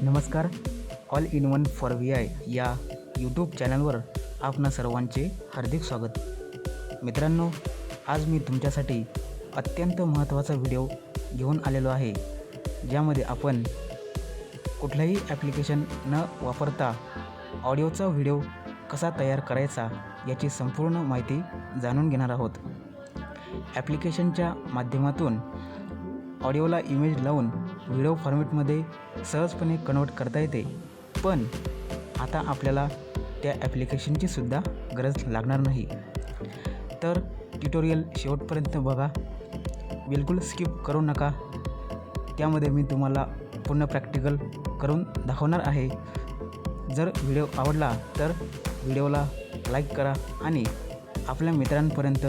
नमस्कार. All in one for V I या YouTube चॅनलवर आपणा सर्वांचे हार्दिक स्वागत. मित्रांनो, आज मी तुमच्यासाठी अत्यंत महत्त्वाचा व्हिडिओ घेऊन आलेलो आहे, ज्यामध्ये आपण कुठलंही ॲप्लिकेशन न वापरता ऑडिओचा व्हिडिओ कसा तयार करायचा याची संपूर्ण माहिती जाणून घेणार आहोत. ॲप्लिकेशनच्या माध्यमातून ऑडिओला इमेज लावून व्हिडिओ फॉर्मॅटमध्ये सहजपणे कन्वर्ट करता येते, पण आता आपल्याला त्या ॲप्लिकेशनची सुद्धा गरज लागणार नाही. तर ट्युटोरियल शेवटपर्यंत बघा, बिलकुल स्किप करू नका. त्यामध्ये मी तुम्हाला पूर्ण प्रॅक्टिकल करून दाखवणार आहे. जर व्हिडिओ आवडला तर व्हिडिओला लाईक करा आणि आपल्या मित्रांपर्यंत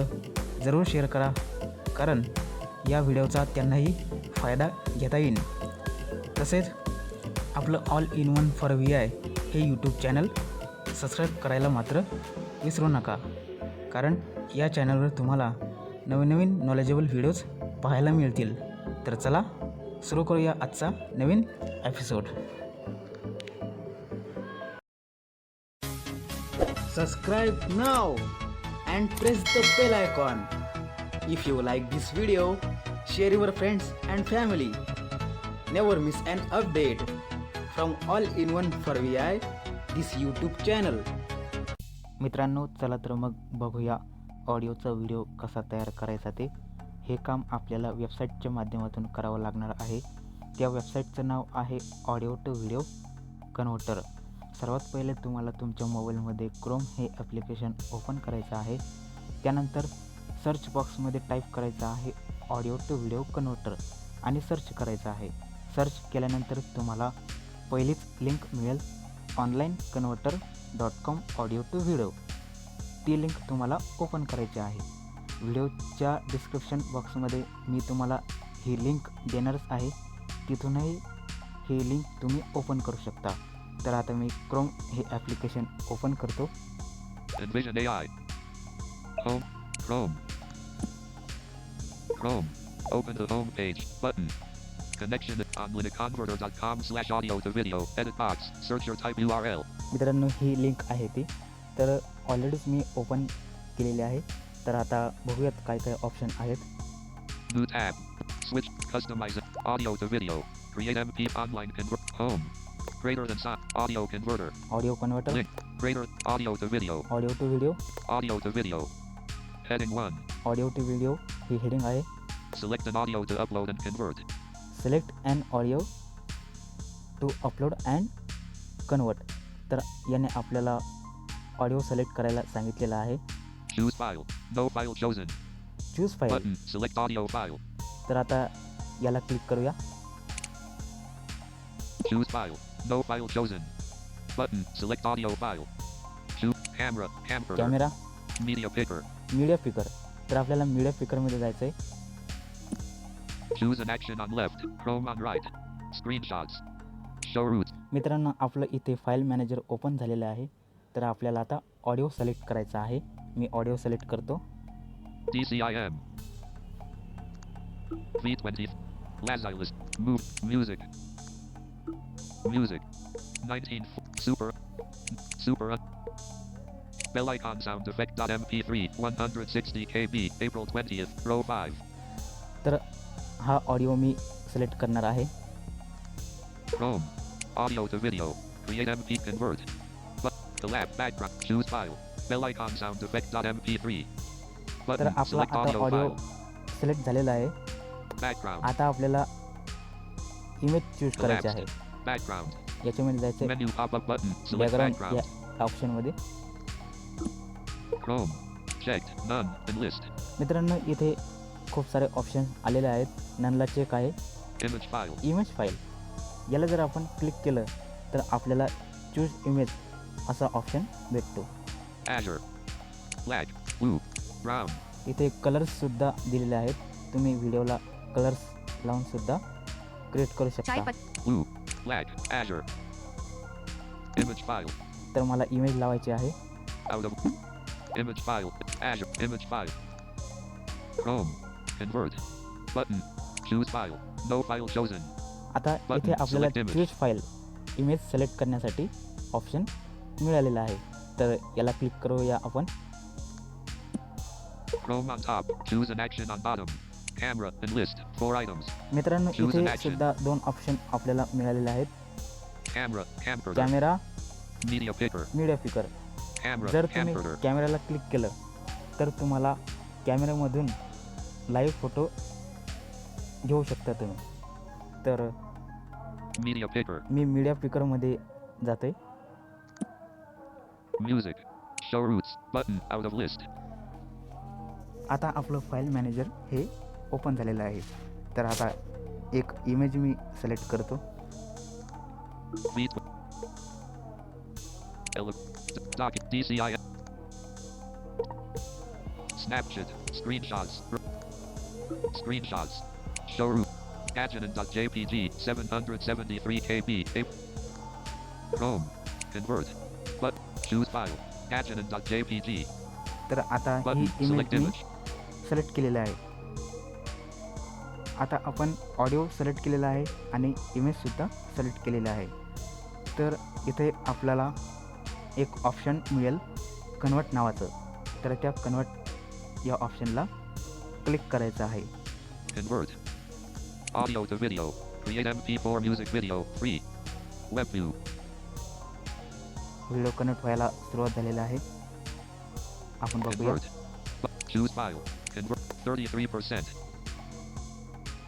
जरूर शेअर करा, कारण या व्हिडिओचा त्यांनाही फायदा घेता येईल. तसेच आपलं all in one for V I हे यूट्यूब चॅनल सबस्क्राईब करायला मात्र विसरू नका, कारण या चॅनलवर तुम्हाला नवीन नॉलेजेबल व्हिडिओज पाहायला मिळतील. तर चला सुरू करूया आजचा नवीन episode. Subscribe now and press the bell icon. If you like this video, share your friends and family. Never miss an update from All in One for VI, this YouTube channel. मित्रांनो, चला तर मग बघूया ऑडिओचा video कसा तयार करायचा ते. हे काम आपल्याला वेबसाईटच्या माध्यमातून करावं लागणार आहे. त्या वेबसाईटचं नाव आहे ऑडिओ टू व्हिडिओ कन्व्हर्टर. सर्वात पहिले तुम्हाला तुमच्या मोबाईलमध्ये क्रोम हे ॲप्लिकेशन ओपन करायचं आहे. त्यानंतर सर्च बॉक्समध्ये टाईप करायचं आहे ऑडिओ टू व्हिडिओ कन्व्हर्टर आणि सर्च करायचं आहे. सर्च केल्यानंतर तुम्हाला पहिलीच लिंक मिळेल, onlineconverter.com ऑडिओ टू व्हिडिओ. ती लिंक तुम्हाला ओपन करायची आहे. व्हिडिओच्या डिस्क्रिप्शन बॉक्समध्ये मी तुम्हाला ही लिंक देणारच आहे, तिथूनही ही लिंक तुम्ही ओपन करू शकता. तर आता मी क्रोम हे ॲप्लिकेशन ओपन करतो. Envision AI. Home. Chrome. Open the home page button. Connection on onlineconverter.com/audio to video. Edit box. Search or type URL. मित्रांनो, ही लिंक आहे ती, तर ऑलरेडीच मी ओपन केलेली आहे. तर आता बघूयात काय काय ऑप्शन आहेत. New tab. Switch. Customize audio to video. Create MP online convert. Home. Greater than sign. Audio converter. Audio converter. Link. Greater. Audio to video. Audio to video. Audio to video. Heading 1. Audio to video ही heading आहे. Select an audio to upload and convert. Select an audio to upload and convert. तर याने आपल्याला audio select करायला सांगितलेलं आहे. Choose file. No file chosen. Choose file. Button. Select audio file. तर आता याला क्लिक करूया. Choose file. No file chosen. Button. Select audio file. Choose camera. Camcorder. Camera. Media picker. Media picker. तर आपल्याला media पिकरमध्ये जायचं आहे. Choose an action on left. Chrome on right. Screenshots. Show root. मित्रांनो, आपलं इथे फाईल मॅनेजर ओपन झालेलं आहे. तर आपल्याला आता ऑडिओ सिलेक्ट करायचा आहे. मी ऑडिओ सिलेक्ट करतो. DCIM. V20. Lazarus. Move. Music. 19. Super. Bell icon sound effect. .mp3 160 KB. April 20th. Row 5. तर हा ऑडिओ मी सिलेक्ट करणार आहे. Chrome. Audio to video. Create MP convert. Collab background. Choose file. Bell icon sound effect. .mp3. तर Button. आपला Select आता audio audio file. Select झालेला आहे. Background. आता आपल्याला इमेज चूज करायची आहे. Background. याच्यामध्ये जायचं आहे Menu pop-up button. Select background background. या ऑप्शनमध्ये. Chrome. Checked. None. And list. मित्रांनो, इथे खूप सारे ऑप्शन आलेले आहेत. ननला चेक आहे. Image file. Image file. याला जर आपण क्लिक केलं तर आपल्याला चूज इमेज असा ऑप्शन भेटतो. Azure. Black. Blue. Brown. इथे कलर्ससुद्धा दिलेले आहेत. तुम्ही व्हिडिओला कलर्स लावूनसुद्धा क्रिएट करू शकता. Blue. Black. Azure. Image file. तर मला इमेज लावायची आहे. Out of. Image file. Azure. Image file. Chrome. Convert. Button. Choose file. No file chosen. आता Button. इथे आपल्याला Select image. Choose file image select करण्यासाठी ऑप्शन मिळालेला आहे. तर याला क्लिक करूया आपण. Chrome on top. Choose an action on bottom. Camera and list 4 items. मित्रांनो Choose an इथे action. सुद्धा 2 ऑप्शन आपल्याला मिळालेले आहेत. Camera, camcorder, camera, media picker, media picker. camera, जर तुम्ही camcorder, कॅमेऱ्याला क्लिक केलं तर तुम्हाला कॅमेऱ्यामधून लाईव्ह फोटो घेऊ शकता तुम्ही. तर media picker, मी मीडिया पिकरमध्ये जातो आहे. music, show routes, button, out of list, आता आपलं फाईल मॅनेजर हे ओपन झालेलं आहे. तर आता एक इमेज मी सिलेक्ट करतो. beat, doc, DCI, Snapchat, screenshots, show route, Canon.jpg, 773 KB, Chrome, convert, but choose file, Canon.jpg, तर आता ही button, इमेज select मी image, सिलेक्ट केलेलं आहे. आता आपण ऑडिओ सिलेक्ट केलेला आहे आणि इमेजसुद्धा सिलेक्ट केलेलं आहे. तर इथे आपल्याला एक ऑप्शन मिळेल कन्वर्ट नावाचं. तर त्या कन्वर्ट या ऑप्शनला क्लिक करायचं आहे. convert, audio to video, create MP4 music video, free, web view, video convert व्हायला सुरुवात झालेला आहे. आपण बघूया. convert, choose file, convert, 33%,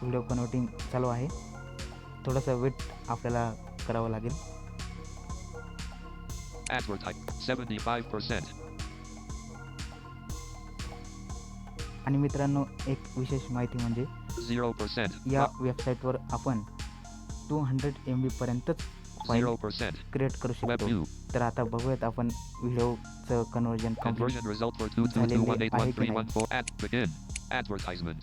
video converting चालू आहे. थोडंसं वेट आपल्याला करावं लागेल. advertise, 75%, आणि मित्रांनो एक विशेष माहिती म्हणजे 0%, या वेबसाईटवर आपण 200 MB पर्यंतच फाईल 0%, क्रिएट करू web शकतो. view, तर आता बघूयात आपण व्हिडिओचं conversion complete conversion result for झालेले आहे की नाही. 222181314, begin, advertisement,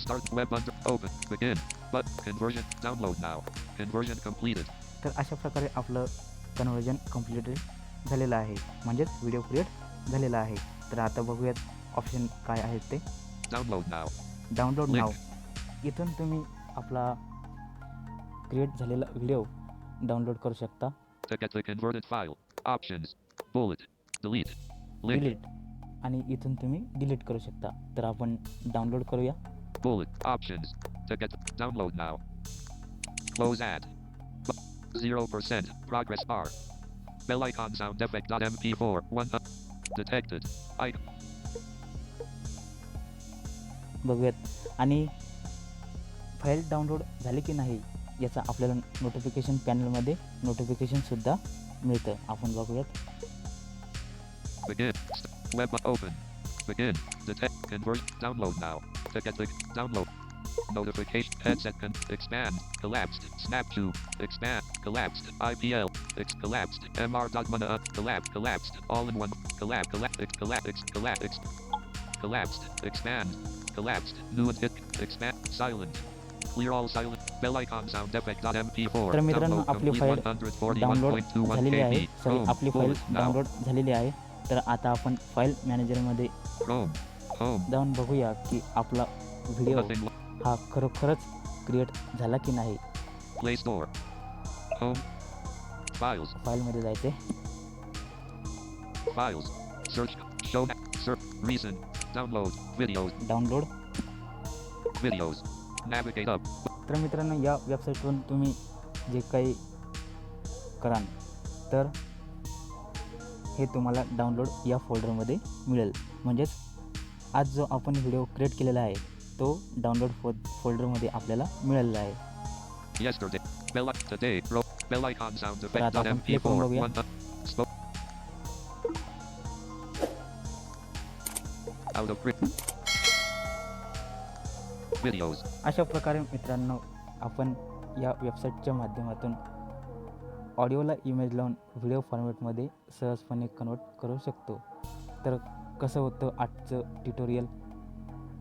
start web under, open, begin, but, conversion, download now, conversion completed, तर अशा प्रकारे आपलं कन्वर्जन कंप्लीट झालेलं आहे, म्हणजेच व्हिडिओ क्रिएट झालेला आहे. तर आता बघूयात ऑप्शन काय आहेत ते. download now, download Link. नाव. इथून तुम्ही आपला क्रिएट झालेला व्हिडिओ डाउनलोड करू शकता. to get the converted file, options, bullet, delete, link, delete, आणि इथून तुम्ही डिलीट करू शकता. तर आपण डाउनलोड करूया. bullet, options, to get, download now, close ad, 0%, progress bar, bell icon sound effect .mp4, 1, detected, icon, बघूयात. आणि फाईल डाउनलोड झाली की नाही याचा आपल्याला नोटिफिकेशन पॅनलमध्ये नोटिफिकेशनसुद्धा मिळतं. आपण बघूयात. begin, web open, begin, detect, convert, download now, to get the, download, notification, headset, expand, collapsed, snaptube, expand, collapsed, IPL, collapsed, mr.mana, collapsed, all in one, collapsed, expand, collapsed, new and hit, expand, silent, clear all silent, bell icon sound effect .mp4, तर मित्रांनो download आपली complete file download 141.21 झालेली आहे. KB, sorry, Chrome, आपली file bullet, now, download झालेली आहे. तर आता आपण फाईल मॅनेजरमध्ये Chrome, home, जाऊन बघूया की आपला व्हिडिओ nothing, हा खरोखरच क्रिएट झाला की नाही. Play Store, home, files, फाईलमध्ये जायचे. files, search, show, search, recent, download, download. videos, navigate up, तर मित्रांनो या वेबसाईटवरून तुम्ही जे काही कराल तर हे तुम्हाला डाउनलोड या फोल्डरमध्ये मिळेल. म्हणजेच आज जो आपण व्हिडिओ क्रिएट केलेला आहे तो डाउनलोड फोल्डरमध्ये आपल्याला मिळालेला आहे. yesterday, today, bell icon sound तर आता आपण play करून effect.mp4, बघूया. 1, out of print, videos, अशा प्रकारे मित्रांनो आपण या वेबसाईटच्या माध्यमातून ऑडिओला इमेज लावून व्हिडिओ फॉर्मॅटमध्ये सहजपणे कन्वर्ट करू शकतो. तर कसं होतं आजचं ट्युटोरियल.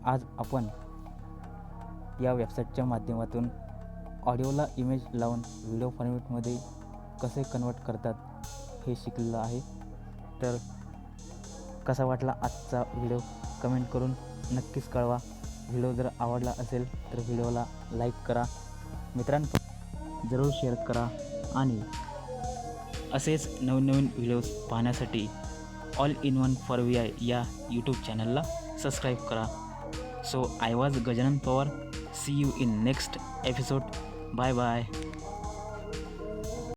आज आपण या वेबसाईटच्या माध्यमातून ऑडिओला इमेज लावून व्हिडिओ फॉर्मॅटमध्ये कसे कन्वर्ट करतात हे शिकलेलं आहे. तर कसा वाटला आजचा व्हिडिओ कमेंट करून नक्कीच कळवा. व्हिडिओ जर आवडला असेल तर व्हिडिओला लाईक करा. मित्रांनो जरूर शेअर करा आणि असेच नवीन व्हिडिओज पाहण्यासाठी all in one for V I या यूट्यूब चॅनलला सबस्क्राईब करा. So I was Gajanan Pawar. See you in next episode. Bye bye.